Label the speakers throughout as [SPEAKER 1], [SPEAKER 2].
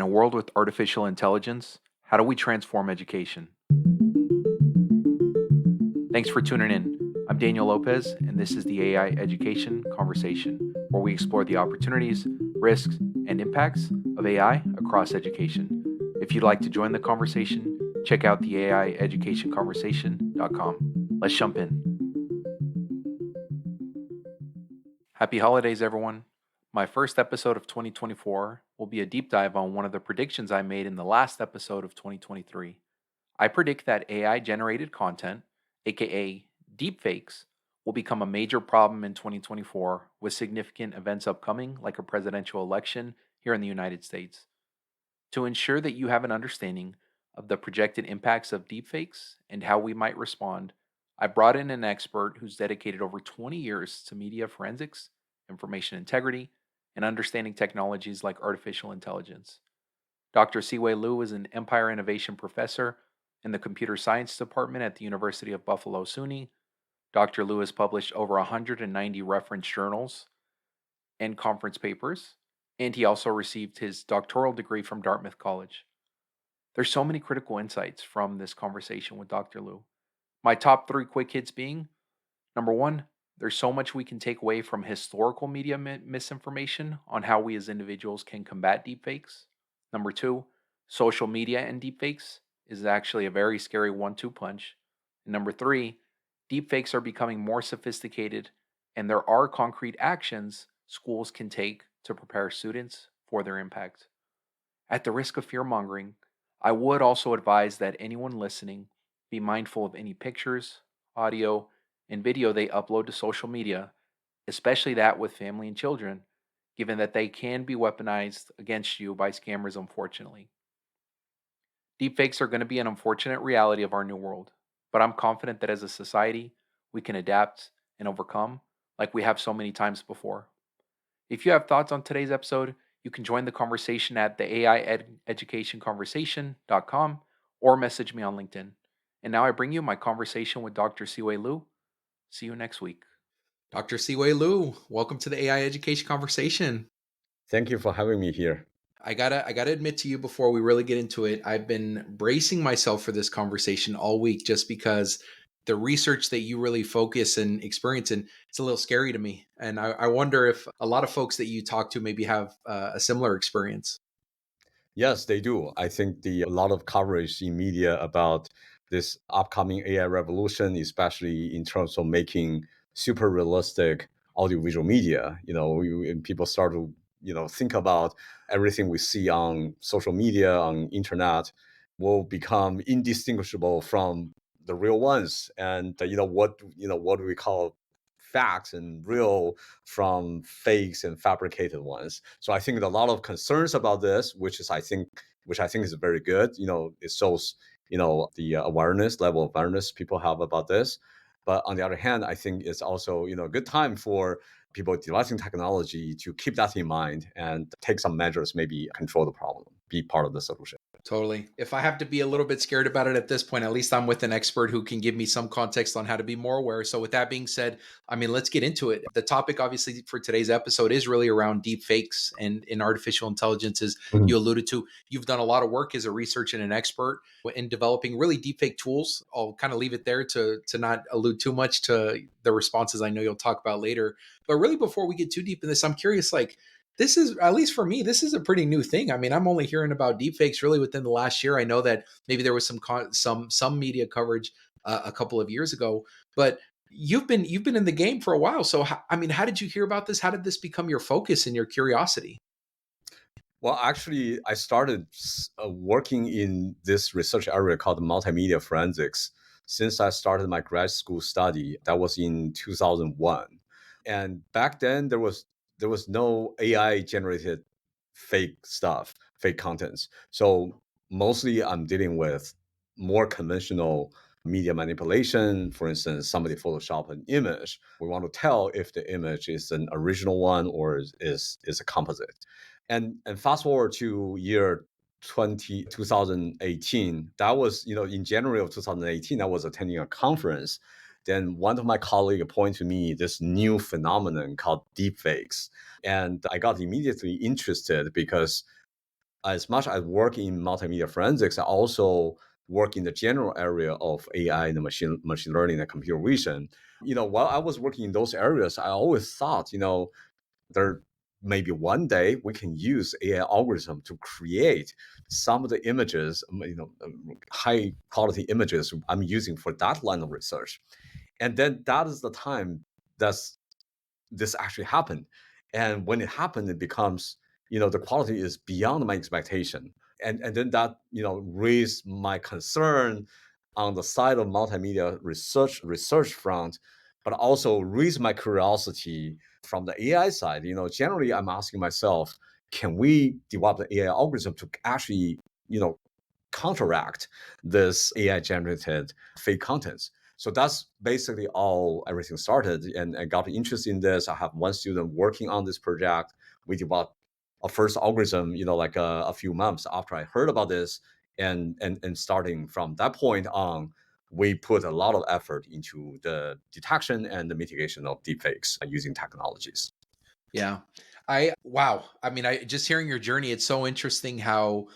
[SPEAKER 1] In a world with artificial intelligence, how do we transform education? Thanks for tuning in. I'm Daniel Lopez, and this is the AI Education Conversation, where we explore the opportunities, risks, and impacts of AI across education. If you'd like to join the conversation, check out the AIeducationconversation.com. Let's jump in. Happy holidays, everyone. My first episode of 2024 will be a deep dive on one of the predictions I made in the last episode of 2023. I predict that AI generated content, aka deepfakes, will become a major problem in 2024 with significant events upcoming, like a presidential election here in the United States. To ensure that you have an understanding of the projected impacts of deepfakes and how we might respond, I brought in an expert who's dedicated over 20 years to media forensics, information integrity, and understanding technologies like artificial intelligence. Dr. Siwei Lyu is an Empire Innovation Professor in the Computer Science Department at the University of Buffalo SUNY. Dr. Lyu has published over 190 reference journals and conference papers, and he also received his doctoral degree from Dartmouth College. There's so many critical insights from this conversation with Dr. Lyu. My top three quick hits being number one, there's so much we can take away from historical media misinformation on how we as individuals can combat deepfakes. Number two, social media and deepfakes is actually a very scary 1 2 punch. And number three, deepfakes are becoming more sophisticated, and there are concrete actions schools can take to prepare students for their impact. At the risk of fear mongering, I would also advise that anyone listening be mindful of any pictures, audio, and video they upload to social media, especially that with family and children, given that they can be weaponized against you by scammers, unfortunately. Deepfakes are going to be an unfortunate reality of our new world, but I'm confident that as a society, we can adapt and overcome like we have so many times before. If you have thoughts on today's episode, you can join the conversation at the AIeducationconversation.com or message me on LinkedIn. And now I bring you my conversation with Dr. Siwei Lyu. See you next week. Dr. Siwei Lyu, welcome to the AI Education Conversation.
[SPEAKER 2] Thank you for having me here.
[SPEAKER 1] I gotta admit to you before we really get into it, I've been bracing myself for this conversation all week just because the research that you really focus and experience in, it's a little scary to me. And I wonder if a lot of folks that you talk to maybe have a similar experience.
[SPEAKER 2] Yes, they do. I think a lot of coverage in media about this upcoming AI revolution, especially in terms of making super realistic audiovisual media. And people start to think about everything we see on social media, on internet, will become indistinguishable from the real ones. And what do we call facts and real from fakes and fabricated ones. So I think a lot of concerns about this, which I think is very good. It shows the level of awareness people have about this. But on the other hand, I think it's also a good time for people devising technology to keep that in mind and take some measures, maybe control the problem, be part of the solution.
[SPEAKER 1] Totally. If I have to be a little bit scared about it at this point, at least I'm with an expert who can give me some context on how to be more aware. So, with that being said, I mean, let's get into it. The topic, obviously, for today's episode is really around deep fakes and in artificial intelligence, as
[SPEAKER 2] Mhm.
[SPEAKER 1] you alluded to. You've done a lot of work as a researcher and an expert in developing really deep fake tools. I'll kind of leave it there to not allude too much to the responses I know you'll talk about later. But really, before we get too deep in this, I'm curious, like, this is, at least for me, this is a pretty new thing. I mean, I'm only hearing about deepfakes really within the last year. I know that maybe there was some media coverage a couple of years ago, but you've been in the game for a while. So I mean, how did you hear about this? How did this become your focus and your curiosity?
[SPEAKER 2] Well, actually, I started working in this research area called multimedia forensics since I started my grad school study. That was in 2001, and back then there was no AI generated fake stuff, fake contents. So mostly, I'm dealing with more conventional media manipulation. For instance, somebody Photoshop an image. We want to tell if the image is an original one or is a composite. And fast forward to year 2018, that was, in January of 2018, I was attending a conference. Then one of my colleagues pointed to me this new phenomenon called deepfakes. And I got immediately interested because as much as I work in multimedia forensics, I also work in the general area of AI and machine learning and computer vision. While I was working in those areas, I always thought, there maybe one day we can use AI algorithm to create some of the images, high quality images I'm using for that line of research. And then that is the time that's this actually happened. And when it happened, it becomes, the quality is beyond my expectation. And then that, raised my concern on the side of multimedia research front, but also raised my curiosity from the AI side. Generally I'm asking myself, can we develop the AI algorithm to actually, you know, counteract this AI generated fake contents? So that's basically all everything started. And I got interested in this. I have one student working on this project. We developed a first algorithm, like a few months after I heard about this. And starting from that point on, we put a lot of effort into the detection and the mitigation of deepfakes using technologies.
[SPEAKER 1] Yeah. Wow. I mean, I just hearing your journey, it's so interesting how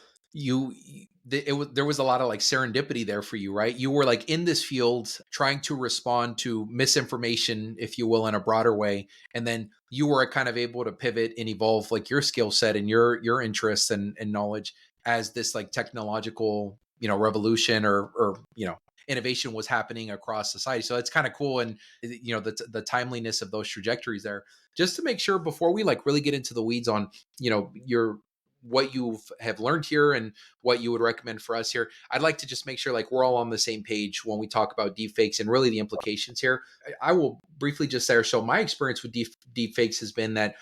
[SPEAKER 1] there was a lot of like serendipity there for you, right? You were like in this field trying to respond to misinformation, if you will, in a broader way. And then you were kind of able to pivot and evolve like your skill set and your interests and knowledge as this like technological, revolution or innovation was happening across society. So it's kind of cool. And the timeliness of those trajectories there. Just to make sure before we like really get into the weeds on your what you have learned here and what you would recommend for us here, I'd like to just make sure like we're all on the same page when we talk about deepfakes and really the implications here. I will briefly just say, so my experience with deepfakes has been that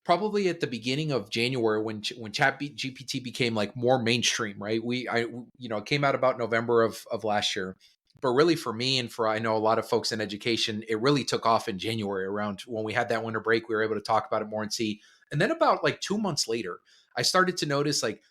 [SPEAKER 1] probably at the beginning of January when Chat GPT became like more mainstream, right? It came out about November of last year. But really for me and for I know a lot of folks in education, it really took off in January around when we had that winter break. We were able to talk about it more and see. And then about like 2 months later, I started to notice like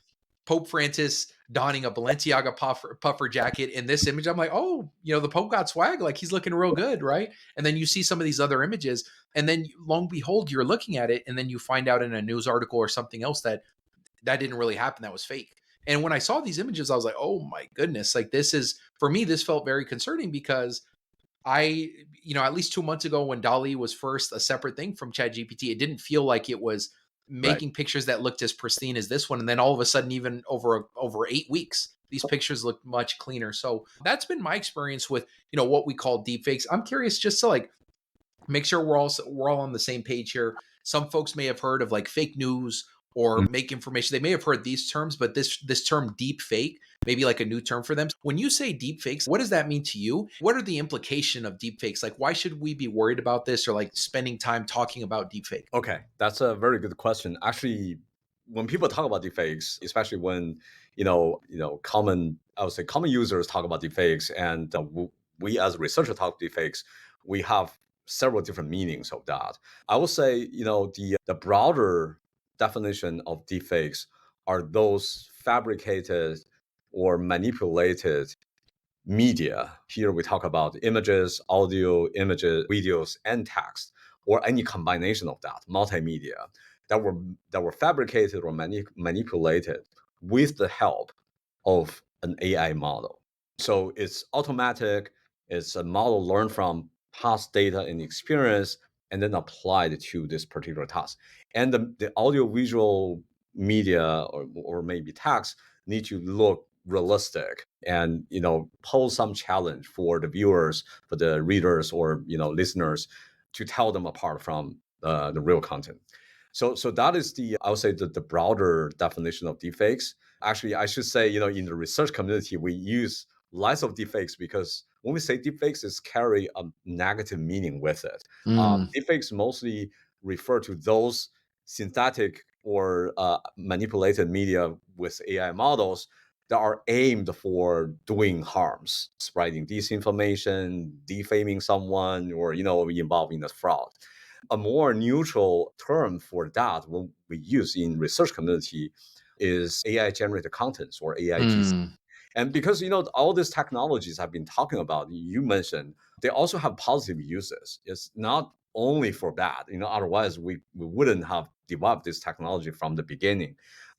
[SPEAKER 1] Pope Francis donning a Balenciaga puffer jacket in this image. I'm like, oh, the Pope got swag. Like he's looking real good, right? And then you see some of these other images, and then lo and behold, you're looking at it, and then you find out in a news article or something else that didn't really happen. That was fake. And when I saw these images, I was like, oh my goodness, like this is for me. This felt very concerning because at least 2 months ago when Dolly was first a separate thing from ChatGPT, it didn't feel like it was
[SPEAKER 2] Right.
[SPEAKER 1] making pictures that looked as pristine as this one. And then all of a sudden, even over 8 weeks, these pictures look much cleaner. So that's been my experience with what we call deepfakes. I'm curious just to like make sure we're all on the same page here. Some folks may have heard of like fake news or
[SPEAKER 2] Mm.
[SPEAKER 1] make information. They may have heard these terms, but this term deep fake maybe like a new term for them. When you say deep fakes, what does that mean to you? What are the implication of deep fakes? Like why should we be worried about this or like spending time talking about deep fake?
[SPEAKER 2] Okay, that's a very good question. Actually, when people talk about deepfakes, especially when I would say common users talk about deepfakes, and we as researchers talk deepfakes, we have several different meanings of that. I would say, the broader definition of deepfakes are those fabricated or manipulated media. Here we talk about images, audio, images, videos, and text, or any combination of that, multimedia, that were fabricated or manipulated with the help of an AI model. So it's automatic. It's a model learned from past data and experience, and then applied to this particular task. And the audiovisual media or maybe text need to look realistic and pose some challenge for the viewers, for the readers, or listeners, to tell them apart from the real content. So that is I would say the broader definition of deepfakes. Actually, I should say, in the research community, we use lots of deepfakes because when we say deepfakes, it's carry a negative meaning with it.
[SPEAKER 1] Mm.
[SPEAKER 2] Deepfakes mostly refer to those synthetic or manipulated media with AI models that are aimed for doing harms, spreading disinformation, defaming someone, or involving a fraud. A more neutral term for that, what we use in research community, is AI generated contents, or AIGC.
[SPEAKER 1] Mm.
[SPEAKER 2] And because all these technologies I've been talking about, you mentioned, they also have positive uses. It's not only for bad. Otherwise we wouldn't have developed this technology from the beginning.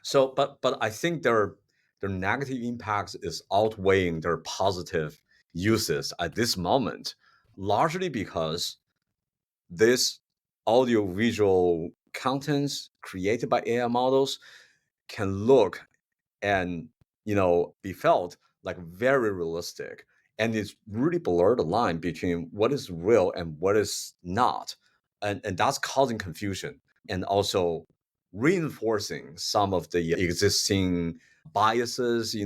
[SPEAKER 2] So, but I think their negative impacts is outweighing their positive uses at this moment, largely because this audio visual contents created by AI models can look and be felt like very realistic, and it's really blurred the line between what is real and what is not, and that's causing confusion and also reinforcing some of the existing biases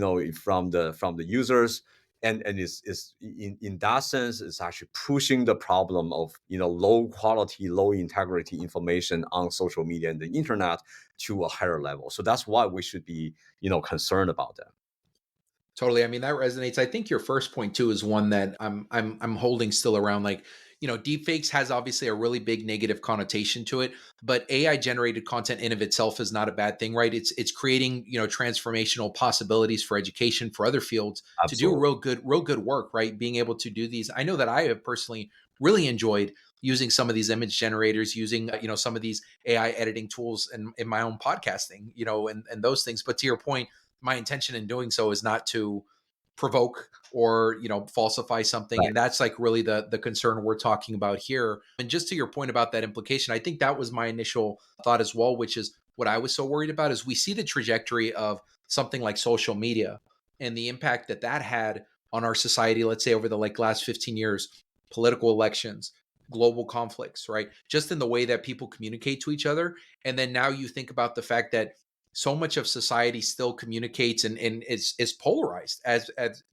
[SPEAKER 2] from the users, and is in that sense it's actually pushing the problem of low quality, low integrity information on social media and the internet to a higher level. So that's why we should be concerned about that.
[SPEAKER 1] Totally. I mean, that resonates. I think your first point too is one that I'm holding still around. Like, deepfakes has obviously a really big negative connotation to it, but AI generated content in of itself is not a bad thing, right? It's creating, transformational possibilities for education, for other fields to do
[SPEAKER 2] Absolutely.
[SPEAKER 1] real good work, right? Being able to do these. I know that I have personally really enjoyed using some of these image generators, using, some of these AI editing tools in my own podcasting, and those things. But to your point, my intention in doing so is not to provoke or falsify something,
[SPEAKER 2] Right.
[SPEAKER 1] and that's like really the concern we're talking about here. And just to your point about that implication, I think that was my initial thought as well, which is what I was so worried about is we see the trajectory of something like social media and the impact that that had on our society, let's say over the like last 15 years, political elections, global conflicts, right? Just in the way that people communicate to each other. And then now you think about the fact that so much of society still communicates and is polarized as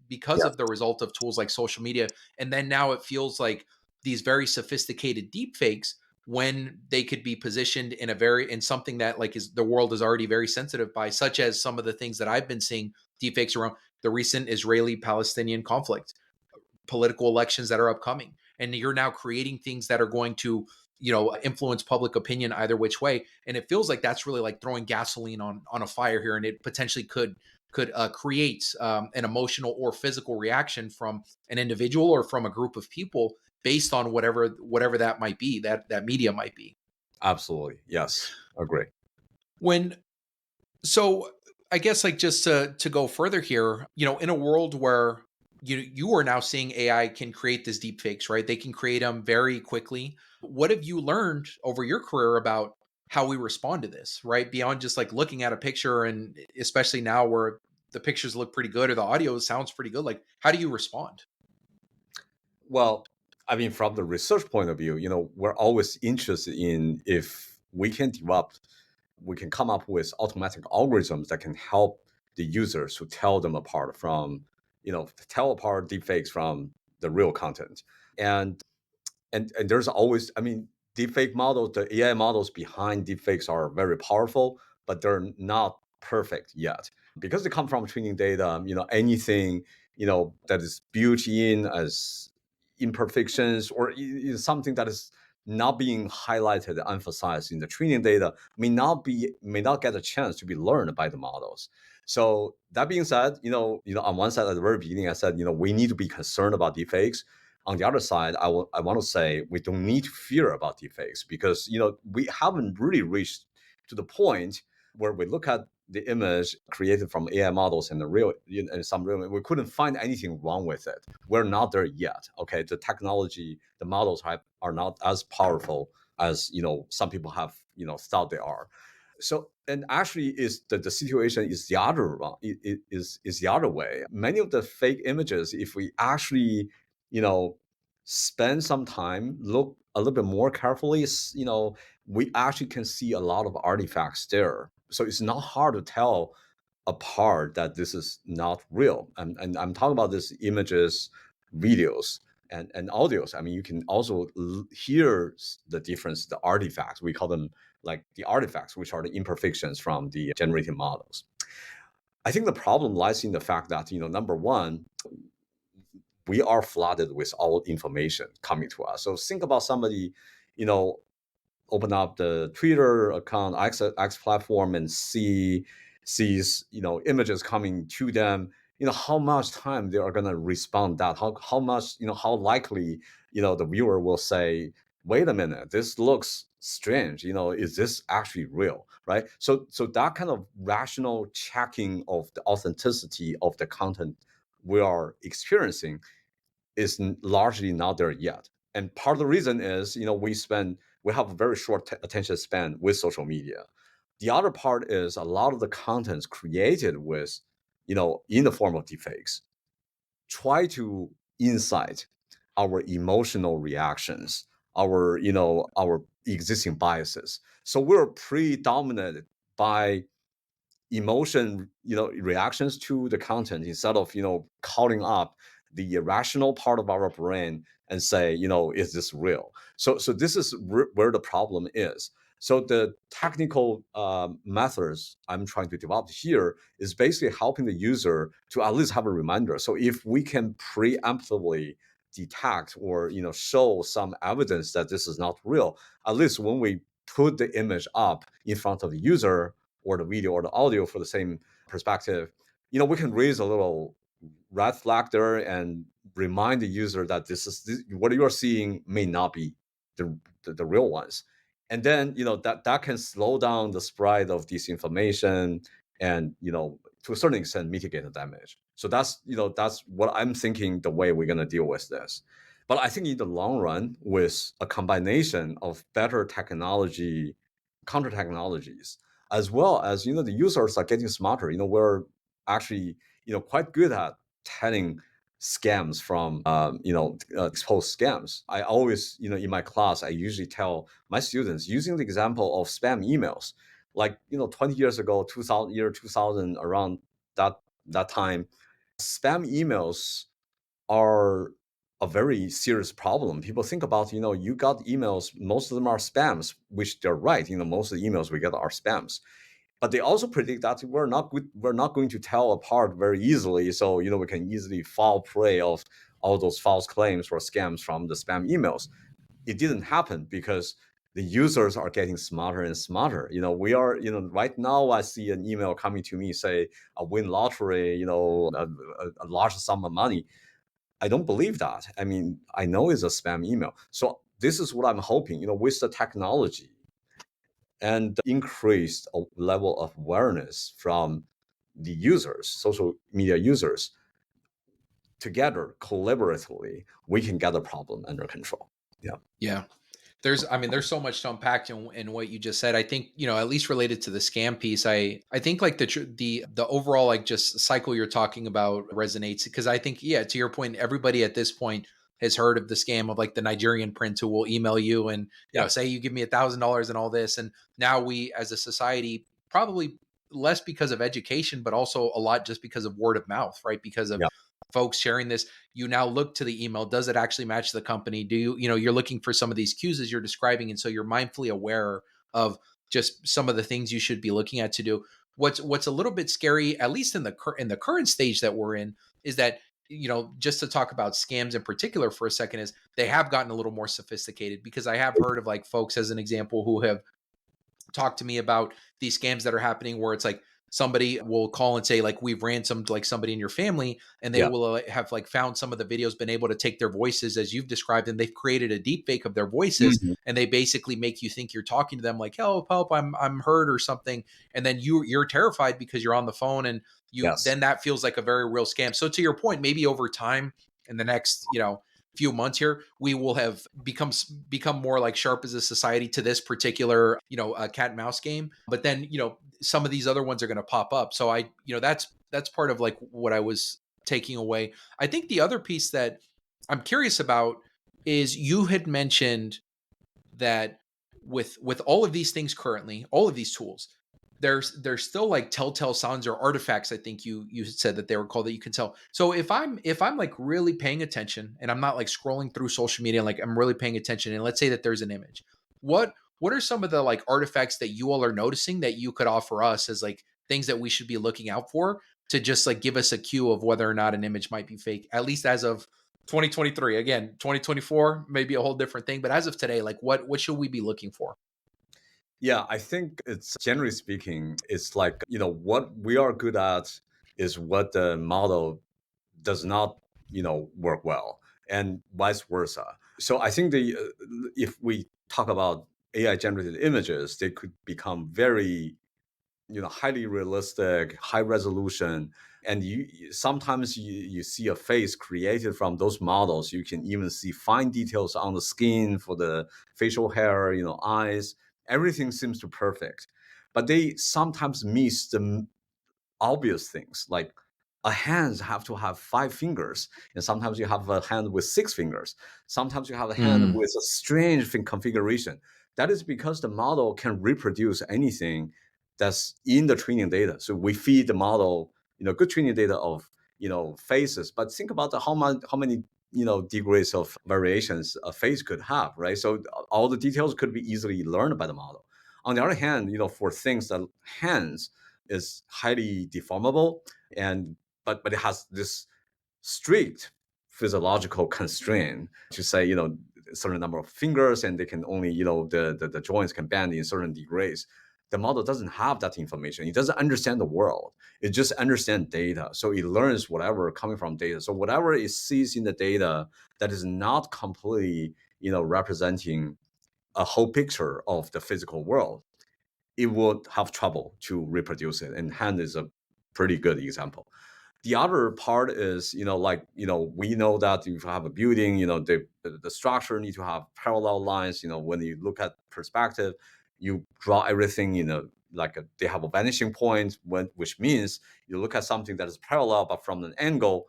[SPEAKER 1] because
[SPEAKER 2] Yes.
[SPEAKER 1] of the result of tools like social media. And then now it feels like these very sophisticated deep fakes, when they could be positioned in a very in something that like is the world is already very sensitive by, such as some of the things that I've been seeing deep fakes around the recent Israeli Palestinian conflict, political elections that are upcoming, and you're now creating things that are going to influence public opinion either which way. And it feels like that's really like throwing gasoline on a fire here, and it potentially could create an emotional or physical reaction from an individual or from a group of people based on whatever that might be, that media might be.
[SPEAKER 2] Absolutely. Yes. Agree.
[SPEAKER 1] When So I guess like just to go further here, in a world where you are now seeing AI can create these deep fakes, right? They can create them very quickly. What have you learned over your career about how we respond to this, right? Beyond just like looking at a picture, and especially now where the pictures look pretty good or the audio sounds pretty good, like how do you respond?
[SPEAKER 2] Well, I mean, from the research point of view, we're always interested in if we can come up with automatic algorithms that can help the users to tell them apart from, to tell apart deepfakes from the real content. And and there's always, I mean, deepfake models, the AI models behind deepfakes are very powerful, but they're not perfect yet because they come from training data. Anything that is built in as imperfections or something that is not being highlighted, emphasized in the training data may not get a chance to be learned by the models. So that being said, on one side at the very beginning, I said, we need to be concerned about deepfakes. On the other side, I want to say we don't need to fear about deepfakes because we haven't really reached to the point where we look at the image created from AI models and the real and some real, we couldn't find anything wrong with it. We're not there yet. Okay, the technology, the models are not as powerful as some people have thought they are. So, and actually is the situation is the other is the other way. Many of the fake images, if we actually you know spend some time, look a little bit more carefully, we actually can see a lot of artifacts there. So it's not hard to tell apart that this is not real. And I'm talking about these images, videos, and audios. I mean, you can also hear the difference, the artifacts. We call them like the artifacts, which are the imperfections from the generated models. I think the problem lies in the fact that, number one, we are flooded with all information coming to us. So think about somebody, you know, open up the Twitter account, X platform, and sees images coming to them. How much time they are going to respond that? How much how likely the viewer will say, "Wait a minute, this looks strange. Is this actually real, right? So that kind of rational checking of the authenticity of the content we are experiencing is largely not there yet. And part of the reason is, we have a very short attention span with social media. The other part is a lot of the contents created with, in the form of deepfakes, try to incite our emotional reactions, our existing biases. So we're predominated by emotion, reactions to the content instead of, calling up the irrational part of our brain and say, is this real? So this is where the problem is. So the technical methods I'm trying to develop here is basically helping the user to at least have a reminder. So if we can preemptively detect or show some evidence that this is not real, at least when we put the image up in front of the user or the video or the audio for the same perspective, we can raise a little red flag there and remind the user that what you are seeing may not be the real ones. And then, that can slow down the spread of disinformation and, to a certain extent, mitigate the damage. So that's what I'm thinking the way we're going to deal with this. But I think in the long run, with a combination of better technology, counter technologies, as well as the users are getting smarter. We're actually quite good at telling scams from exposed scams. I always in my class I usually tell my students using the example of spam emails, like 20 years ago, 2000 around that time, spam emails are a very serious problem. People think about, you got emails, most of them are spams, which they're right. Most of the emails we get are spams. But they also predict that we're not going to tell apart very easily. So, we can easily fall prey of all those false claims or scams from the spam emails. It didn't happen because the users are getting smarter and smarter. We are, right now I see an email coming to me, say a win lottery, a large sum of money. I don't believe that. I mean, I know it's a spam email. So this is what I'm hoping, with the technology and increased level of awareness from the users, social media users, together, collaboratively, we can get the problem under control. Yeah.
[SPEAKER 1] Yeah. There's so much to unpack in what you just said. I think, at least related to the scam piece, I think like the overall like just cycle you're talking about resonates, because I think, yeah, to your point, everybody at this point has heard of the scam of like the Nigerian prince who will email you and,
[SPEAKER 2] Yeah.
[SPEAKER 1] say you give me $1,000 and all this. And now we as a society, probably less because of education, but also a lot just because of word of mouth, right? Because of
[SPEAKER 2] Yeah.
[SPEAKER 1] folks sharing this, you now look to the email. Does it actually match the company? Do you're looking for some of these cues as you're describing. And so you're mindfully aware of just some of the things you should be looking at to do. What's a little bit scary, at least in the current stage that we're in, is that, just to talk about scams in particular for a second, is they have gotten a little more sophisticated, because I have heard of like folks, as an example, who have talk to me about these scams that are happening where it's like somebody will call and say like we've ransomed like somebody in your family, and they
[SPEAKER 2] Yeah.
[SPEAKER 1] will have like found some of the videos, been able to take their voices as you've described, and they've created a deep fake of their voices,
[SPEAKER 2] Mhm.
[SPEAKER 1] and they basically make you think you're talking to them, like help, I'm hurt or something, and then you're terrified because you're on the phone, and you
[SPEAKER 2] Yes.
[SPEAKER 1] then that feels like a very real scam. So to your point, maybe over time, in the next few months here, we will have become more like sharp as a society to this particular cat and mouse game. But then some of these other ones are going to pop up. So that's part of like what I was taking away. I think the other piece that I'm curious about is you had mentioned that with all of these things currently, all of these tools, there's still like telltale signs or artifacts. I think you said that they were called, that you can tell. So if I'm like really paying attention, and I'm not like scrolling through social media, like I'm really paying attention, and let's say that there's an image, what are some of the like artifacts that you all are noticing that you could offer us as like things that we should be looking out for, to just like give us a cue of whether or not an image might be fake, at least as of 2023? Again, 2024 may be a whole different thing, but as of today, like what should we be looking for?
[SPEAKER 2] Yeah, I think it's generally speaking, it's like, what we are good at is what the model does not, work well, and vice versa. So I think if we talk about AI generated images, they could become very, highly realistic, high resolution. And sometimes you see a face created from those models. You can even see fine details on the skin for the facial hair, eyes. Everything seems to perfect. But they sometimes miss the obvious things, like a hand have to have 5 fingers, and sometimes you have a hand with 6 fingers. Sometimes you have a hand
[SPEAKER 1] Mm,
[SPEAKER 2] with a strange configuration. That is because the model can reproduce anything that's in the training data. So we feed the model, good training data of faces. But think about how many degrees of variations a face could have, right? So all the details could be easily learned by the model. On the other hand, for things that hands is highly deformable, and but it has this strict physiological constraint to say, a certain number of fingers, and they can only, the joints can bend in certain degrees. The model doesn't have that information. It doesn't understand the world. It just understands data. So it learns whatever coming from data. So whatever it sees in the data that is not completely, representing a whole picture of the physical world, it would have trouble to reproduce it. And hand is a pretty good example. The other part is, we know that if you have a building, the structure need to have parallel lines. When you look at perspective, you draw everything, they have a vanishing point, which means you look at something that is parallel, but from an angle,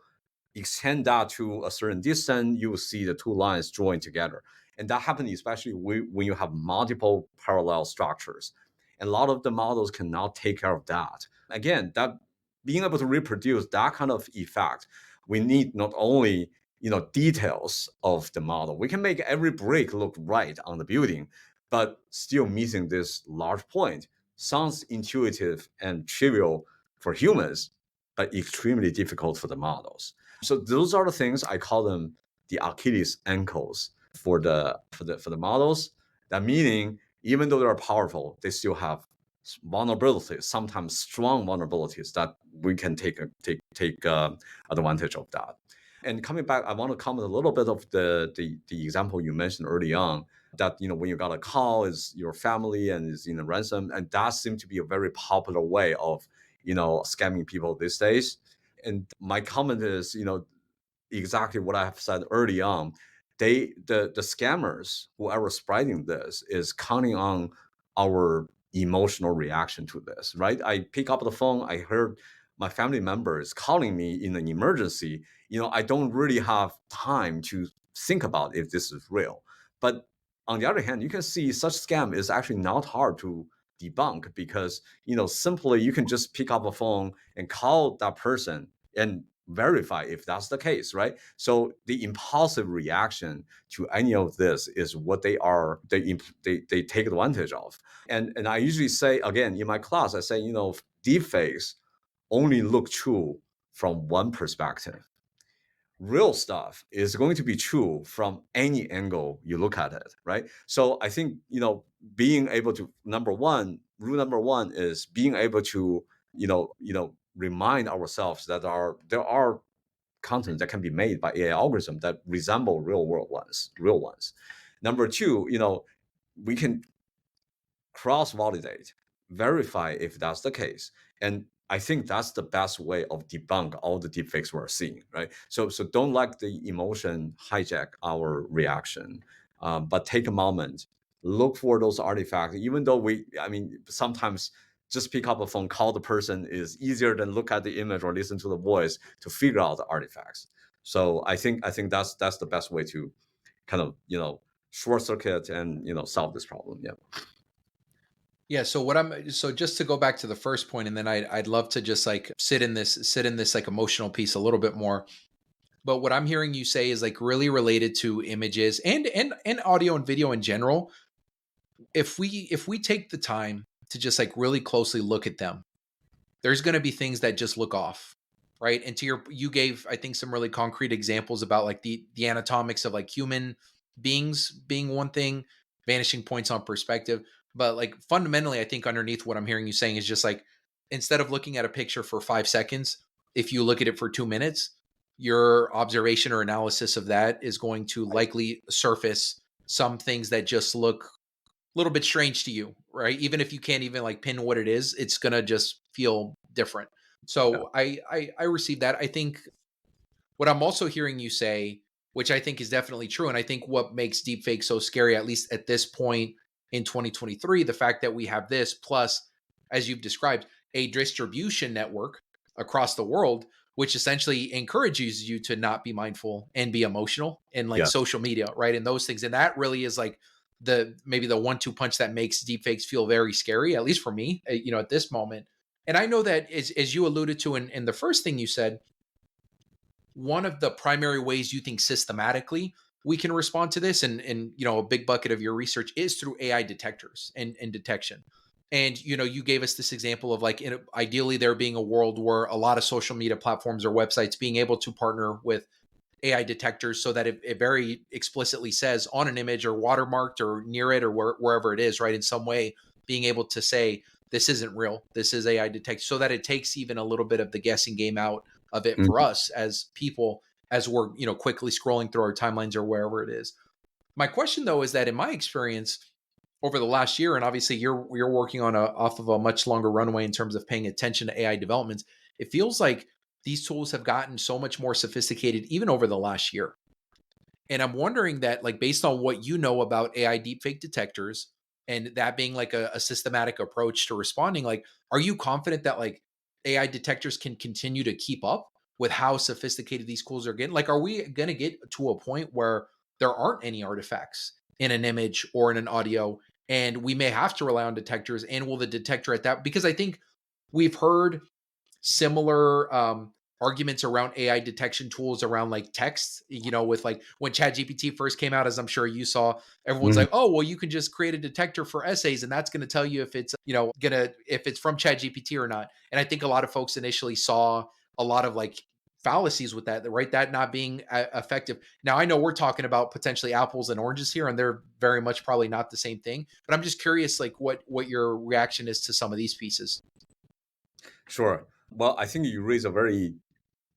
[SPEAKER 2] extend that to a certain distance, you will see the two lines join together. And that happens especially when you have multiple parallel structures. And a lot of the models cannot take care of that. Again, that being able to reproduce that kind of effect, we need not only details of the model. We can make every brick look right on the building, but still missing this large point. Sounds intuitive and trivial for humans, but extremely difficult for the models. So those are the things I call them the Achilles ankles for the models. That meaning, even though they're powerful, they still have vulnerabilities, sometimes strong vulnerabilities that we can take advantage of that. And coming back, I want to comment a little bit of the example you mentioned early on, that when you got a call, is your family and is in a ransom, and that seems to be a very popular way of scamming people these days. And my comment is, exactly what I have said early on. The scammers, whoever spreading this, is counting on our emotional reaction to this, right? I pick up the phone, I heard my family member is calling me in an emergency. I don't really have time to think about if this is real. But on the other hand, you can see such scam is actually not hard to debunk, because simply you can just pick up a phone and call that person and verify if that's the case, right? So the impulsive reaction to any of this is what they take advantage of. And I usually say, again, in my class, I say, deepfakes only look true from one perspective. Real stuff is going to be true from any angle you look at it, right? So I think, being able to, rule number one is being able to, remind ourselves that there are content that can be made by AI algorithms that resemble real ones. Number two, we can cross validate, verify if that's the case. And I think that's the best way of debunk all the deepfakes we're seeing, right? So don't let the emotion hijack our reaction, but take a moment, look for those artifacts. Even though sometimes just pick up a phone, call the person is easier than look at the image or listen to the voice to figure out the artifacts. So I think that's the best way to kind of short circuit and solve this problem. Yeah.
[SPEAKER 1] yeah. So just to go back to the first point, and then I'd love to just like sit in this like emotional piece a little bit more. But what I'm hearing you say is like really related to images and audio and video in general. If we take the time to just like really closely look at them, there's going to be things that just look off, right? And you gave, I think, some really concrete examples about like the anatomics of like human beings being one thing, vanishing points on perspective. But like fundamentally, I think underneath what I'm hearing you saying is just like, instead of looking at a picture for 5 seconds, if you look at it for 2 minutes, your observation or analysis of that is going to likely surface some things that just look little bit strange to you, right? Even if you can't even like pin what it is, it's gonna just feel different.
[SPEAKER 2] Yeah.
[SPEAKER 1] So I receive that. I think what I'm also hearing you say, which I think is definitely true, and I think what makes deepfake so scary, at least at this point in 2023, the fact that we have this plus, as you've described, a distribution network across the world, which essentially encourages you to not be mindful and be emotional and like
[SPEAKER 2] Yes.
[SPEAKER 1] social media, right? And those things. And that really is like the maybe the 1-2 punch that makes deepfakes feel very scary, at least for me, at this moment. And I know that as you alluded to in the first thing you said, one of the primary ways you think systematically we can respond to this, and a big bucket of your research is through AI detectors and detection. And you gave us this example of like ideally there being a world where a lot of social media platforms or websites being able to partner with AI detectors so that it very explicitly says on an image or watermarked or near it or wherever it is, right? In some way, being able to say, this isn't real, this is AI detected, so that it takes even a little bit of the guessing game out of it for
[SPEAKER 2] Mhm.
[SPEAKER 1] us as people, as we're, quickly scrolling through our timelines or wherever it is. My question though is that in my experience over the last year, and obviously you're working on off of a much longer runway in terms of paying attention to AI developments, it feels like these tools have gotten so much more sophisticated even over the last year. And I'm wondering that, like, based on what you know about AI deepfake detectors and that being like a systematic approach to responding, like, are you confident that like AI detectors can continue to keep up with how sophisticated these tools are getting? Like, are we going to get to a point where there aren't any artifacts in an image or in an audio, and we may have to rely on detectors? And will the detector at that? Because I think we've heard similar arguments around AI detection tools around like text, with like when ChatGPT first came out, as I'm sure you saw, everyone's
[SPEAKER 2] Mhm.
[SPEAKER 1] like, oh, well, you can just create a detector for essays and that's going to tell you if it's, if it's from ChatGPT or not. And I think a lot of folks initially saw a lot of like fallacies with that, right? That not being effective. Now, I know we're talking about potentially apples and oranges here, and they're very much probably not the same thing, but I'm just curious, like what your reaction is to some of these pieces.
[SPEAKER 2] Sure. Well, I think you raise a very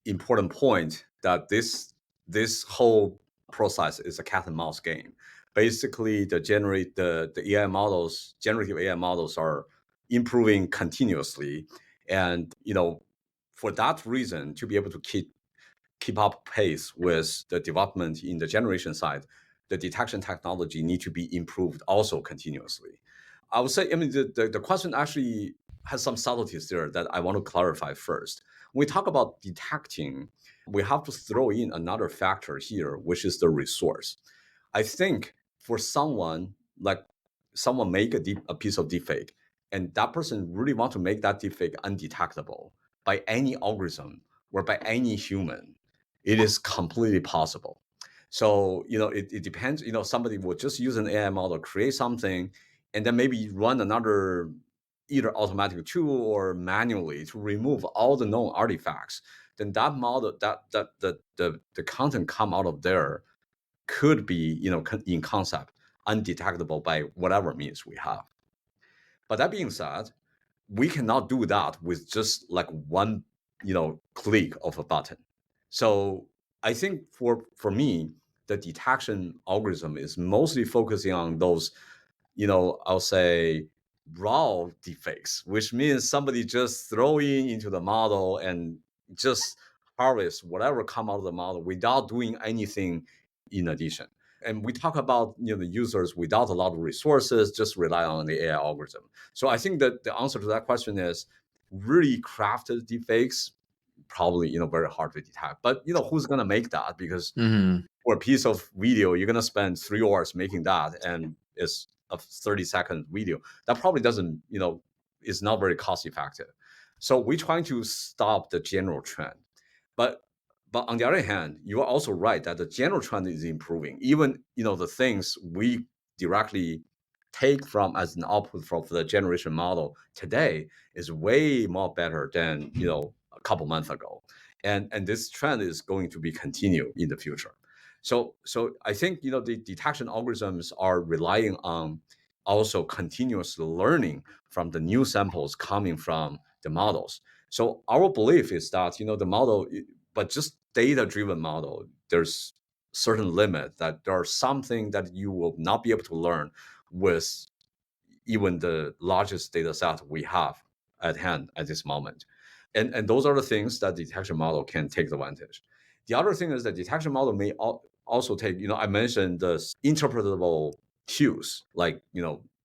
[SPEAKER 2] important point that this whole process is a cat and mouse game. Basically, the AI models, generative AI models are improving continuously, and for that reason, to be able to keep up pace with the development in the generation side, the detection technology need to be improved also continuously. I would say, I mean, the question actually has some subtleties there that I want to clarify first. When we talk about detecting, we have to throw in another factor here, which is the resource. I think for someone make a piece of deepfake, and that person really want to make that deepfake undetectable by any algorithm or by any human, it is completely possible. So, it depends. Somebody will just use an AI model, create something, and then maybe run another either automatic tool or manually to remove all the known artifacts. Then that model, the content come out of there could be, in concept, undetectable by whatever means we have. But that being said, we cannot do that with just like one click of a button. So I think for me, the detection algorithm is mostly focusing on those, I'll say raw deepfakes, which means somebody just throwing into the model and just harvest whatever come out of the model without doing anything in addition. And we talk about the users without a lot of resources, just rely on the AI algorithm. So I think that the answer to that question is really crafted deepfakes, probably very hard to detect. But who's gonna make that? Because
[SPEAKER 1] Mhm.
[SPEAKER 2] for a piece of video, you're gonna spend 3 hours making that, and it's a 30-second video. That probably doesn't, is not very cost effective. So we're trying to stop the general trend. But on the other hand, you are also right that the general trend is improving. Even the things we directly take from as an output from the generation model today is way more better than a couple months ago, and this trend is going to be continued in the future. So I think the detection algorithms are relying on also continuously learning from the new samples coming from the models. So our belief is that the model, but just data driven model, there's certain limit that there are something that you will not be able to learn with even the largest data set we have at hand at this moment. And those are the things that detection model can take advantage. The other thing is that detection model may also take, I mentioned the interpretable cues, like,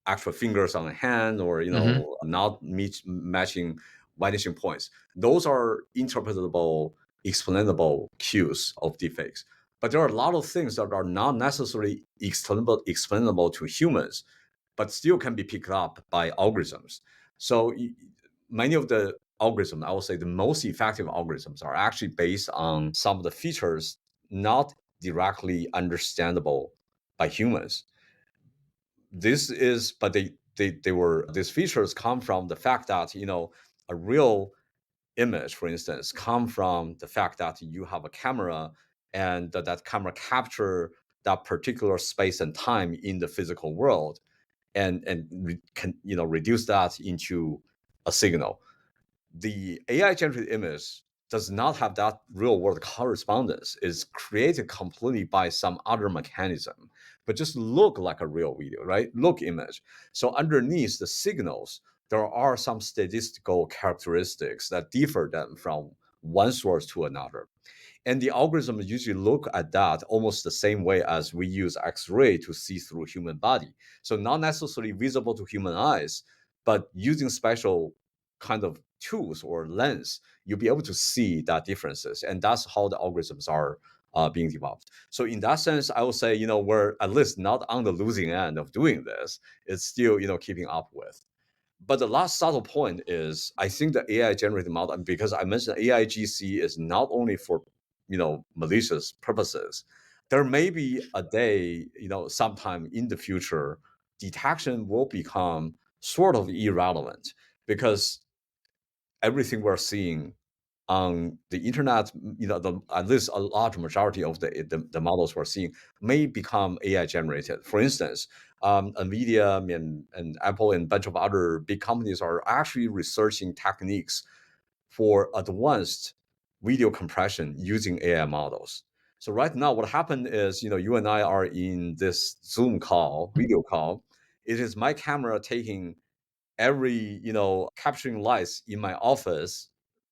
[SPEAKER 2] actual fingers on the hand, or,
[SPEAKER 1] Hmm.
[SPEAKER 2] not matching vanishing points. Those are interpretable, explainable cues of deepfakes. But there are a lot of things that are not necessarily explainable to humans, but still can be picked up by algorithms. So many of the algorithms, I would say the most effective algorithms, are actually based on some of the features not directly understandable by humans. This is, but they were, these features come from the fact that, a real image, for instance, come from the fact that you have a camera, and that camera capture that particular space and time in the physical world, and can, reduce that into a signal. The AI generated image does not have that real world correspondence. It's created completely by some other mechanism, but just look like a real video, right? Look image. So underneath the signals, there are some statistical characteristics that differ them from one source to another. And the algorithms usually look at that almost the same way as we use X-ray to see through human body. So not necessarily visible to human eyes, but using special kind of tools or lens, you'll be able to see that differences. And that's how the algorithms are being developed. So in that sense, I would say, we're at least not on the losing end of doing this. It's still, keeping up with. But the last subtle point is, I think the AI generated model, because I mentioned AIGC is not only for, malicious purposes. There may be a day, sometime in the future, detection will become sort of irrelevant, because everything we're seeing on the internet, at least a large majority of the models we're seeing may become AI generated. For instance, Nvidia and Apple and a bunch of other big companies are actually researching techniques for advanced video compression using AI models. So right now, what happened is, you and I are in this Zoom call, video call. It is my camera taking every, capturing lights in my office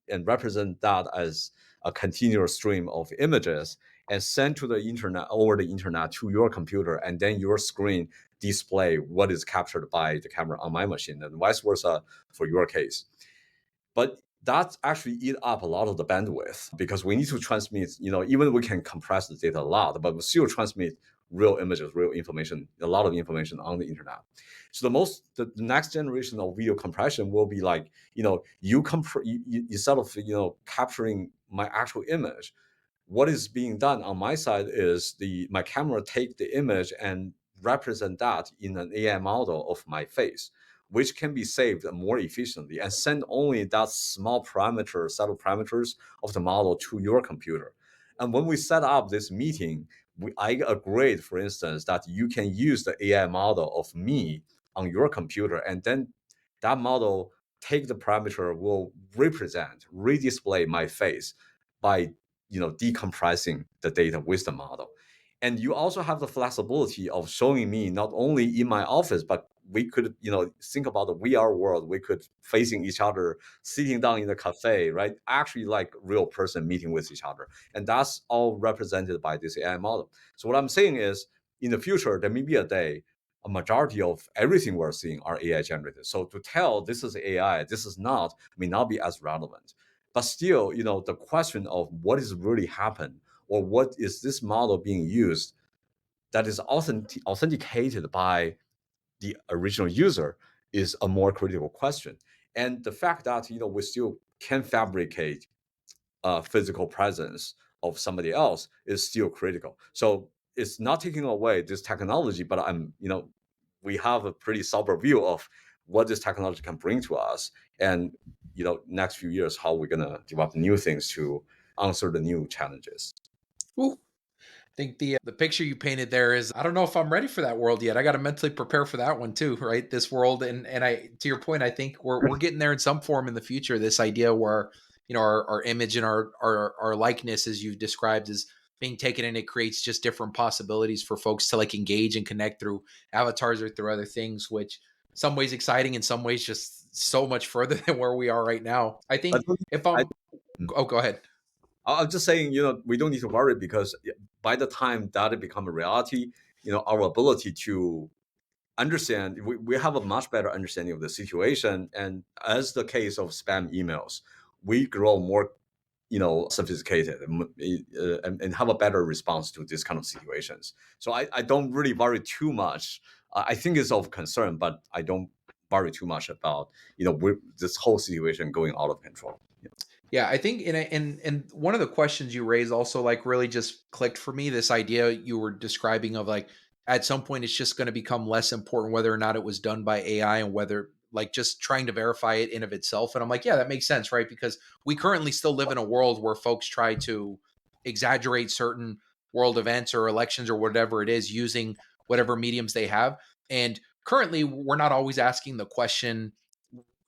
[SPEAKER 2] and represent that as a continuous stream of images, and send to the internet, over the internet, to your computer, and then your screen display what is captured by the camera on my machine, and vice versa for your case. But that actually eat up a lot of the bandwidth, because we need to transmit, even we can compress the data a lot, but we still transmit real images, real information, a lot of information on the internet. So the next generation of video compression will be like, instead of, capturing my actual image, what is being done on my side is my camera take the image and represent that in an AI model of my face, which can be saved more efficiently, and send only that small parameter, set of parameters of the model to your computer. And when we set up this meeting, I agreed, for instance, that you can use the AI model of me on your computer, and then that model take the parameter, will redisplay my face by, decompressing the data with the model. And you also have the flexibility of showing me not only in my office, but we could, think about the VR world. We could facing each other, sitting down in the cafe, right? Actually, like real person meeting with each other, and that's all represented by this AI model. So what I'm saying is, in the future, there may be a day a majority of everything we're seeing are AI generated. So to tell this is AI, this is not, may not be as relevant. But still, the question of what is really happened, or what is this model being used, that is authenticated by the original user, is a more critical question. And the fact that, we still can fabricate physical presence of somebody else is still critical. So it's not taking away this technology, but we have a pretty sober view of what this technology can bring to us, and, next few years, how we're gonna develop new things to answer the new challenges.
[SPEAKER 1] Ooh, I think the picture you painted there is, I don't know if I'm ready for that world yet. I got to mentally prepare for that one too, right? This world, and I, to your point, I think we're getting there in some form in the future. This idea where, our image and our likeness, as you've described, is being taken, and it creates just different possibilities for folks to like engage and connect through avatars or through other things, which some ways exciting, in some ways just so much further than where we are right now. I
[SPEAKER 2] I
[SPEAKER 1] think
[SPEAKER 2] don't,
[SPEAKER 1] if
[SPEAKER 2] I,
[SPEAKER 1] I'm oh, go ahead.
[SPEAKER 2] I'm just saying, we don't need to worry because by the time that it become a reality, our ability to understand, we have a much better understanding of the situation. And as the case of spam emails, we grow more, sophisticated and have a better response to this kind of situations. So I don't really worry too much. I think it's of concern, but I don't worry too much about, this whole situation going out of control.
[SPEAKER 1] Yeah, I think and one of the questions you raised also like really just clicked for me, this idea you were describing of like at some point it's just going to become less important whether or not it was done by AI, and whether like just trying to verify it in of itself. And I'm like, yeah, that makes sense, right? Because we currently still live in a world where folks try to exaggerate certain world events or elections or whatever it is using whatever mediums they have. And currently we're not always asking the question,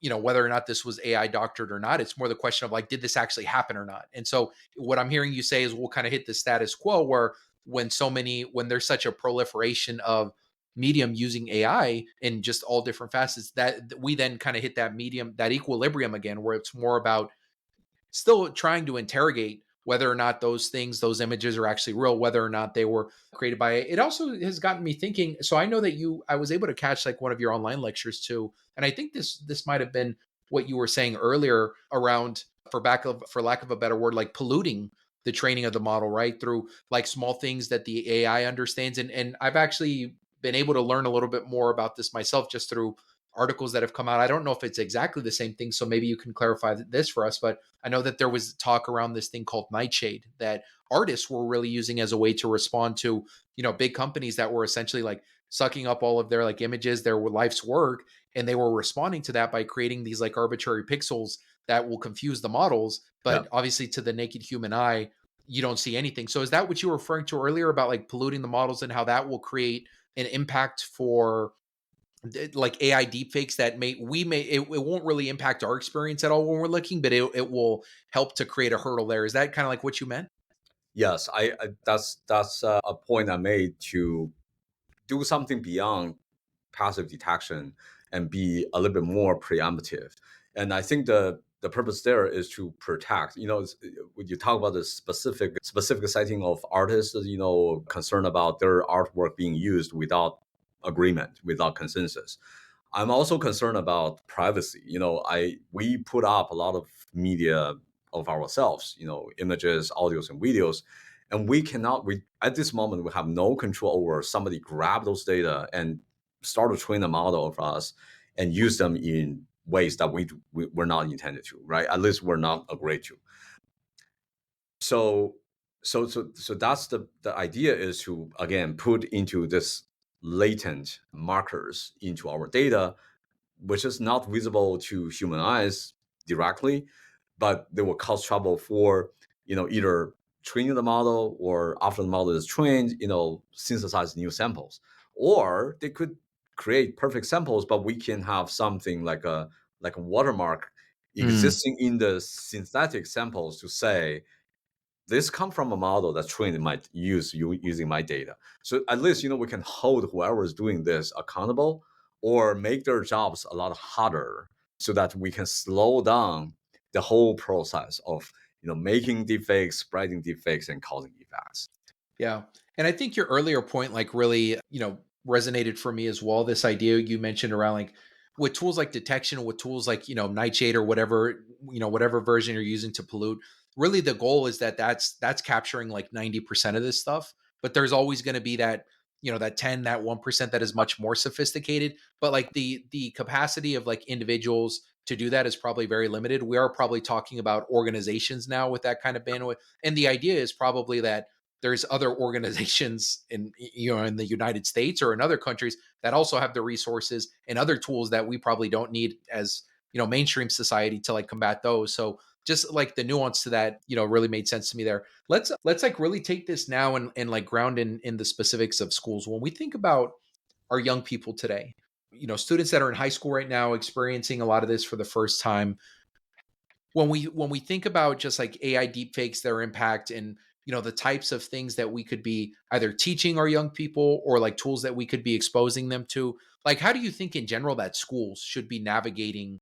[SPEAKER 1] whether or not this was AI doctored or not. It's more the question of like, did this actually happen or not? And so what I'm hearing you say is we'll kind of hit the status quo where when there's such a proliferation of medium using AI in just all different facets, that we then kind of hit that medium, that equilibrium again, where it's more about still trying to interrogate whether or not those things, those images are actually real, whether or not they were created by it. Also has gotten me thinking. So I know that I was able to catch like one of your online lectures too. And I think this might have been what you were saying earlier around, for lack of a better word, like polluting the training of the model, right? Through like small things that the AI understands. And I've actually been able to learn a little bit more about this myself just through articles that have come out. I don't know if it's exactly the same thing, so maybe you can clarify this for us. But I know that there was talk around this thing called Nightshade that artists were really using as a way to respond to, big companies that were essentially like sucking up all of their like images, their life's work, and they were responding to that by creating these like arbitrary pixels that will confuse the models.
[SPEAKER 2] Yeah.
[SPEAKER 1] But obviously, to the naked human eye, you don't see anything. So is that what you were referring to earlier about like polluting the models and how that will create an impact for like AI deepfakes that it won't really impact our experience at all when we're looking, but it will help to create a hurdle there. Is that kind of like what you meant?
[SPEAKER 2] Yes, that's a point I made to do something beyond passive detection and be a little bit more preemptive. And I think the purpose there is to protect. When you talk about the specific setting of artists, concerned about their artwork being used without agreement, without consensus. I'm also concerned about privacy. We put up a lot of media of ourselves, images, audios, and videos, and we at this moment we have no control over somebody grab those data and start to train a model of us and use them in ways that we're not intended to, right? At least we're not agreed to. So so that's the idea, is to again put into this latent markers into our data, which is not visible to human eyes directly, but they will cause trouble for, either training the model, or after the model is trained, synthesize new samples. Or they could create perfect samples, but we can have something like a watermark
[SPEAKER 1] Mm,
[SPEAKER 2] existing in the synthetic samples to say this come from a model that's trained in my using my data. So at least, we can hold whoever is doing this accountable, or make their jobs a lot harder, so that we can slow down the whole process of, making deepfakes, spreading deepfakes, and causing effects.
[SPEAKER 1] yeah. And I think your earlier point, like really, resonated for me as well. This idea you mentioned around like with tools like detection, with tools like, Nightshade or whatever, whatever version you're using to pollute. Really the goal is that that's capturing like 90% of this stuff. But there's always going to be that, that 10, that 1% that is much more sophisticated. But like the capacity of like individuals to do that is probably very limited. We are probably talking about organizations now with that kind of bandwidth. And the idea is probably that there's other organizations in the United States or in other countries that also have the resources and other tools that we probably don't need as mainstream society to like combat those. So just like the nuance to that really made sense to me there. Let's like really take this now and like ground in the specifics of schools. When we think about our young people today, students that are in high school right now experiencing a lot of this for the first time, when we think about just like AI deepfakes, their impact, and the types of things that we could be either teaching our young people or like tools that we could be exposing them to. Like, how do you think in general that schools should be navigating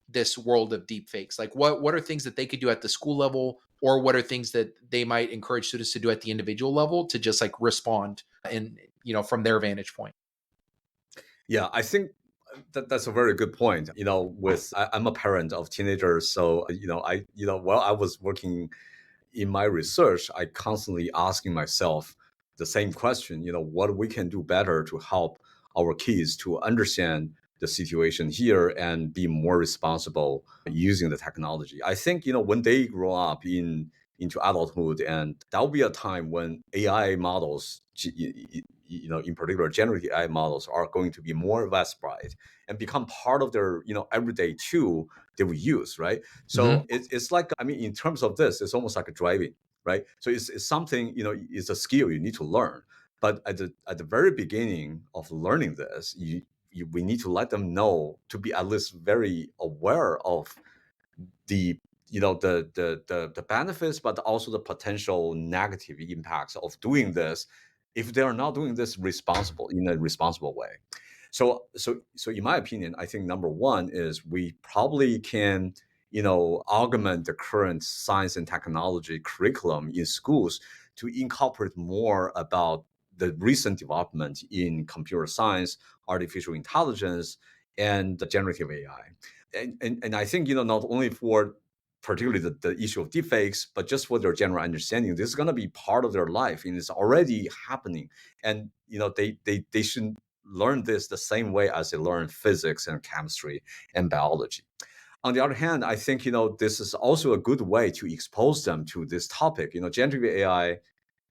[SPEAKER 1] this world of deep fakes? Like, what are things that they could do at the school level, or what are things that they might encourage students to do at the individual level to just like respond and from their vantage point?
[SPEAKER 2] Yeah, I think that's a very good point. I'm a parent of teenagers, so while I was working in my research, I constantly asking myself the same question. What we can do better to help our kids to understand the situation here and be more responsible using the technology. I think when they grow up into adulthood, and that will be a time when AI models, in particular generative AI models, are going to be more widespread and become part of their everyday tool they will use, right? So
[SPEAKER 1] Hmm.
[SPEAKER 2] it's like, I mean, in terms of this, it's almost like a driving, right? So it's something, it's a skill you need to learn. But at the very beginning of learning this, we need to let them know to be at least very aware of the the benefits, but also the potential negative impacts of doing this if they are not doing this responsible in a responsible way. So in my opinion, I think number one is we probably can augment the current science and technology curriculum in schools to incorporate more about the recent development in computer science, artificial intelligence, and the generative AI. And I think not only for particularly the issue of deepfakes, but just for their general understanding, this is going to be part of their life and it's already happening. And they should learn this the same way as they learn physics and chemistry and biology. On the other hand, I think this is also a good way to expose them to this topic. Generative AI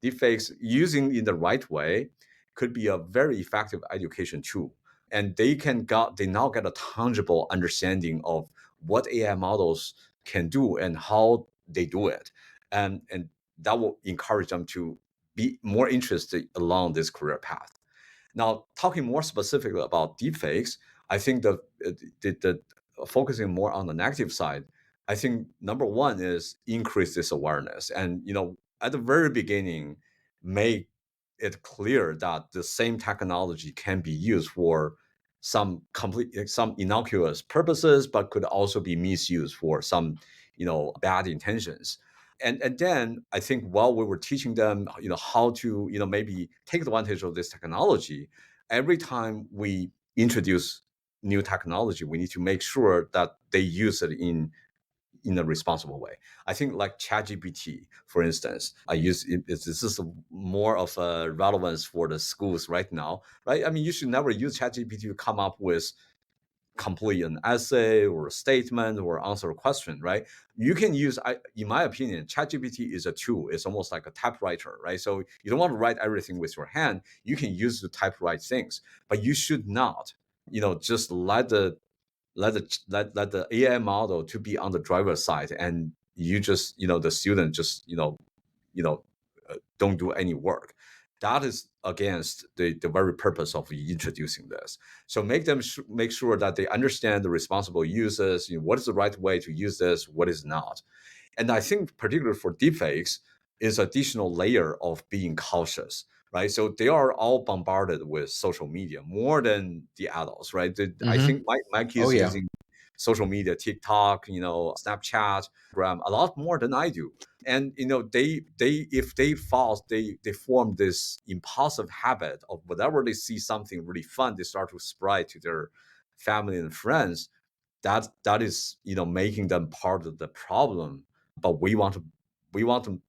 [SPEAKER 2] deepfakes using in the right way could be a very effective education tool, and they now get a tangible understanding of what AI models can do and how they do it, and that will encourage them to be more interested along this career path. Now, talking more specifically about deepfakes, I think the focusing more on the negative side, I think number one is increase this awareness, and at the very beginning, make it clear that the same technology can be used for some innocuous purposes, but could also be misused for some bad intentions. And then I think while we were teaching them how to maybe take advantage of this technology, every time we introduce new technology, we need to make sure that they use it in a responsible way. I think like ChatGPT, for instance, I use it. This is more of a relevance for the schools right now, right? I mean, you should never use ChatGPT to come up with complete an essay or a statement or answer a question, right? You can use, in my opinion, ChatGPT is a tool. It's almost like a typewriter, right? So you don't want to write everything with your hand. You can use the typewrite things, but you should not, just let the AI model to be on the driver's side, and you just, the student just, you know, don't do any work. That is against the very purpose of introducing this. So make sure that they understand the responsible uses. What is the right way to use this? What is not? And I think particularly for deepfakes is additional layer of being cautious, right? So they are all bombarded with social media more than the adults, right? I
[SPEAKER 1] Hmm.
[SPEAKER 2] think my
[SPEAKER 1] Oh
[SPEAKER 2] kids
[SPEAKER 1] yeah.
[SPEAKER 2] using social media, TikTok, Snapchat, Gram, a lot more than I do. And they if they fall, they form this impulsive habit of whenever they see something really fun, they start to spread to their family and friends. That is making them part of the problem, but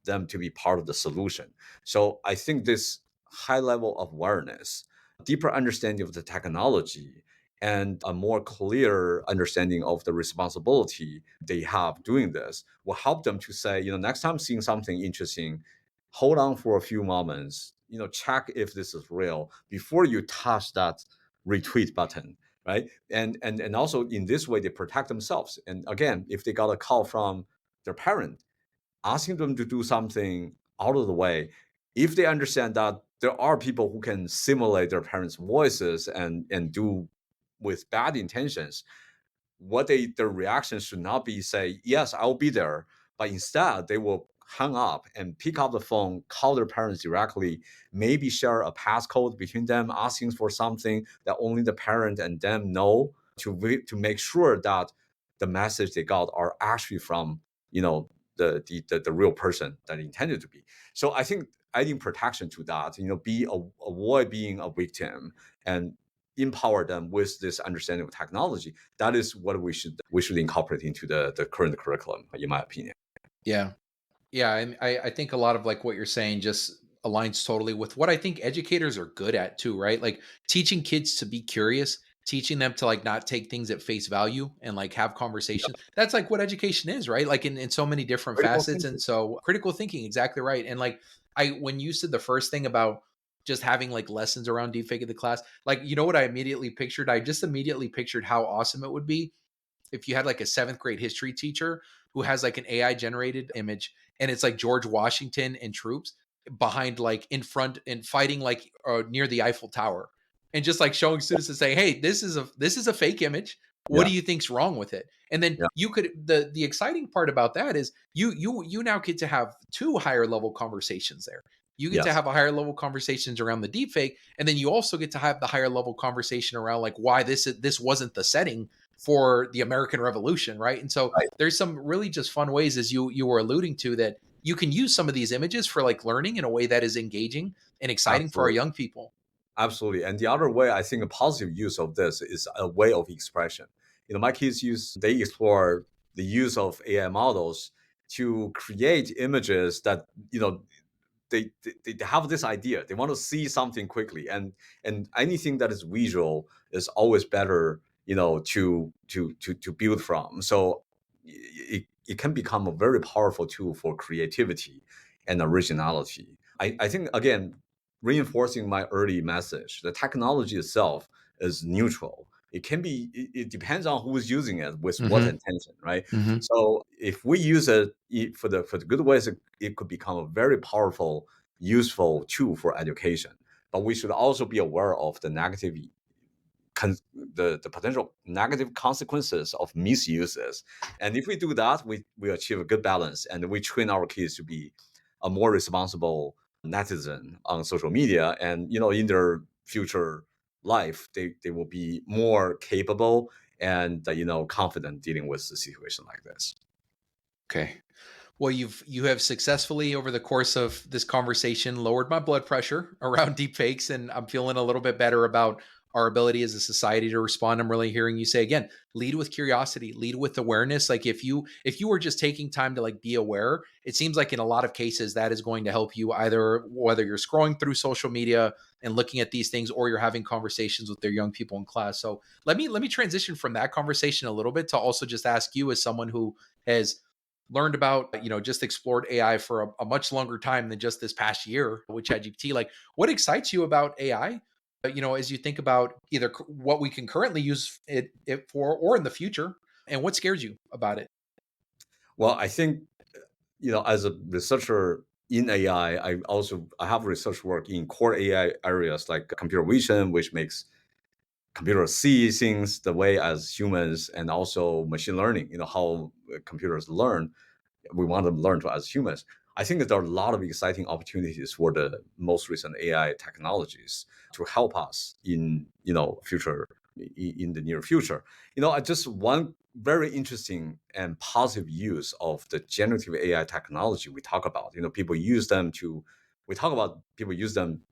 [SPEAKER 2] them to be part of the solution. So I think this high level of awareness, deeper understanding of the technology, and a more clear understanding of the responsibility they have doing this will help them to say, next time seeing something interesting, hold on for a few moments, check if this is real before you touch that retweet button, right? And also in this way they protect themselves. And again, if they got a call from their parent asking them to do something out of the way, if they understand that there are people who can simulate their parents' voices and do with bad intentions, their reaction should not be say, yes, I'll be there, but instead they will hang up and pick up the phone, call their parents directly, maybe share a passcode between them, asking for something that only the parent and them know, to make sure that the message they got are actually from, the real person that intended to be. So I think adding protection to that, avoid being a victim and empower them with this understanding of technology. That is what we should incorporate into the current curriculum, in my opinion.
[SPEAKER 1] Yeah. Yeah, and I think a lot of like what you're saying just aligns totally with what I think educators are good at too, right? Like teaching kids to be curious, teaching them to like not take things at face value and like have
[SPEAKER 2] Yeah.
[SPEAKER 1] conversations. That's like what education is, right? Like in so many different
[SPEAKER 2] Critical
[SPEAKER 1] facets. And
[SPEAKER 2] thinking.
[SPEAKER 1] so critical thinking, exactly right. And like when you said the first thing about just having like lessons around deepfake in the class, like you know what I immediately pictured? I just immediately pictured how awesome it would be if you had like a seventh grade history teacher who has like an AI generated image and it's like George Washington and troops behind like in front and fighting like near the Eiffel Tower and just like showing students and saying, hey, this is a fake image. What
[SPEAKER 2] Yeah.
[SPEAKER 1] do you think's wrong with it? And then
[SPEAKER 2] Yeah.
[SPEAKER 1] you could the exciting part about that is you now get to have two higher level conversations there. You get to
[SPEAKER 2] Yes.
[SPEAKER 1] have a higher level conversations around the deepfake, and then you also get to have the higher level conversation around like why this wasn't the setting for the American Revolution, right? And so
[SPEAKER 2] Right.
[SPEAKER 1] there's some really just fun ways, as you were alluding to, that you can use some of these images for like learning in a way that is engaging and exciting for our
[SPEAKER 2] Absolutely.
[SPEAKER 1] young people.
[SPEAKER 2] Absolutely. And the other way, I think a positive use of this is a way of expression. My kids they explore the use of AI models to create images that, you know, they have this idea. They want to see something quickly, and anything that is visual is always better, to build from. So it can become a very powerful tool for creativity and originality. I think, again, reinforcing my early message, the technology itself is neutral. It depends on who's using it with what
[SPEAKER 1] Hmm.
[SPEAKER 2] intention, right?
[SPEAKER 1] Hmm.
[SPEAKER 2] So if we use it for the good ways, it could become a very powerful, useful tool for education. But we should also be aware of the the potential negative consequences of misuses. And if we do that, we achieve a good balance, and we train our kids to be a more responsible netizen on social media. And in their future life, they will be more capable and confident dealing with a situation like this.
[SPEAKER 1] Okay. Well, you have successfully over the course of this conversation lowered my blood pressure around deepfakes, and I'm feeling a little bit better about our ability as a society to respond. I'm really hearing you say again, lead with curiosity, lead with awareness. Like if you were just taking time to like be aware, it seems like in a lot of cases that is going to help you either whether you're scrolling through social media and looking at these things or you're having conversations with their young people in class. So let me transition from that conversation a little bit to also just ask you as someone who has learned about, just explored AI for a much longer time than just this past year with ChatGPT. Like, what excites you about AI? As you think about either what we can currently use it for or in the future, and what scares you about it?
[SPEAKER 2] Well, I think, as a researcher in AI, I have research work in core AI areas like computer vision, which makes computers see things the way as humans, and also machine learning, how computers learn. We want them to learn to as humans. I think that there are a lot of exciting opportunities for the most recent AI technologies to help us in the near future. I just one very interesting and positive use of the generative AI technology we talk about. We talk about people use them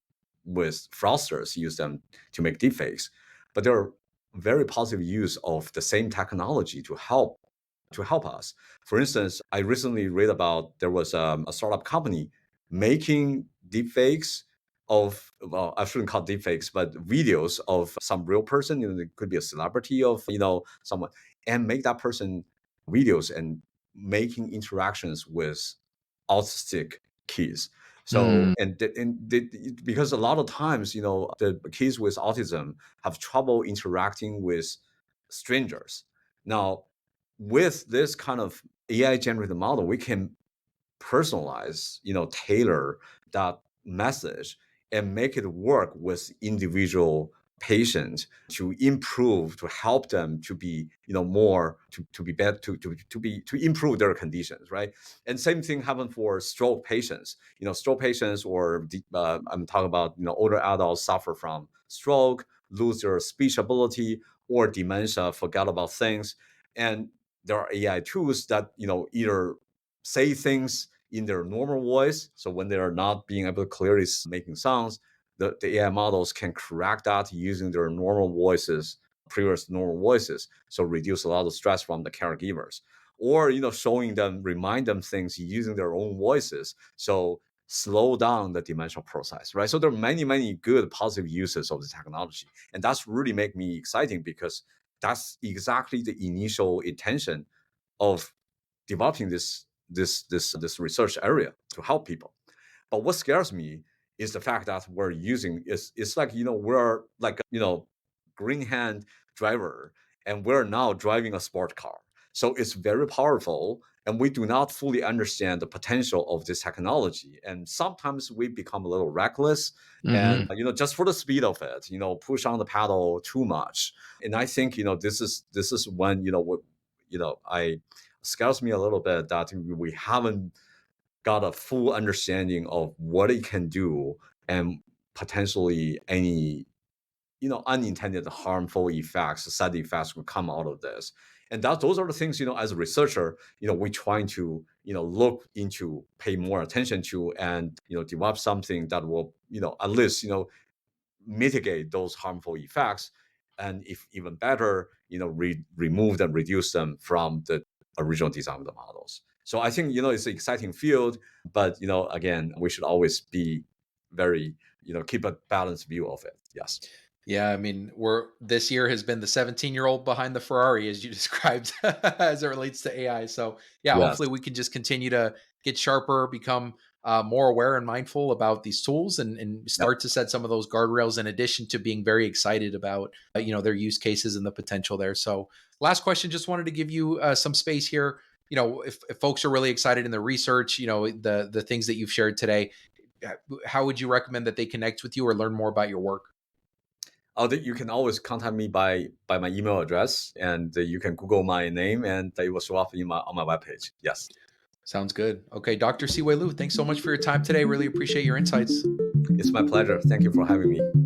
[SPEAKER 2] with fraudsters, use them to make deepfakes, but there are very positive use of the same technology to help us. For instance, I recently read about there was a startup company making deepfakes of, well, I shouldn't call deepfakes, but videos of some real person. It could be a celebrity of someone, and make that person videos and making interactions with autistic kids. So
[SPEAKER 1] Mm,
[SPEAKER 2] because a lot of times, the kids with autism have trouble interacting with strangers. Now, with this kind of AI generated model, we can personalize, tailor that message and make it work with individual patients to improve, to help them to be, more to be better, to improve their conditions, right? And same thing happened for stroke patients. Stroke patients, or I'm talking about, older adults suffer from stroke, lose their speech ability or dementia, forget about things. And there are AI tools that, either say things in their normal voice. So when they are not being able to clearly making sounds, the AI models can correct that using their normal voices, previous normal voices. So reduce a lot of stress from the caregivers. Or, showing them, remind them things using their own voices. So slow down the dementia process, right? So there are many, many good positive uses of the technology. And that's really make me exciting, because that's exactly the initial intention of developing this research area to help people. But what scares me is the fact that we're using it's like, we're like, green hand driver, and we're now driving a sport car. So it's very powerful, and we do not fully understand the potential of this technology. And sometimes we become a little reckless, and
[SPEAKER 1] Hmm.
[SPEAKER 2] just for the speed of it, push on the pedal too much. And I think, this is when, I scares me a little bit that we haven't got a full understanding of what it can do, and potentially any, unintended harmful effects, side effects will come out of this. And those are the things, as a researcher, we're trying to, look into, pay more attention to, and, develop something that will, at least, mitigate those harmful effects, and if even better, remove them, reduce them from the original design of the models. So I think, it's an exciting field, but, again, we should always be very, keep a balanced view of it. Yes.
[SPEAKER 1] Yeah, I mean, we're this year has been the 17-year-old behind the Ferrari, as you described, as it relates to AI. So, yeah,
[SPEAKER 2] Yes.
[SPEAKER 1] hopefully we can just continue to get sharper, become more aware and mindful about these tools, and
[SPEAKER 2] Yep.
[SPEAKER 1] start to set some of those guardrails. In addition to being very excited about, their use cases and the potential there. So, last question, just wanted to give you some space here. If folks are really excited in the research, the things that you've shared today, how would you recommend that they connect with you or learn more about your work?
[SPEAKER 2] You can always contact me by my email address, and you can Google my name, and it will show up on my webpage. Yes.
[SPEAKER 1] Sounds good. Okay, Dr. Siwei Lyu, thanks so much for your time today. Really appreciate your insights.
[SPEAKER 2] It's my pleasure. Thank you for having me.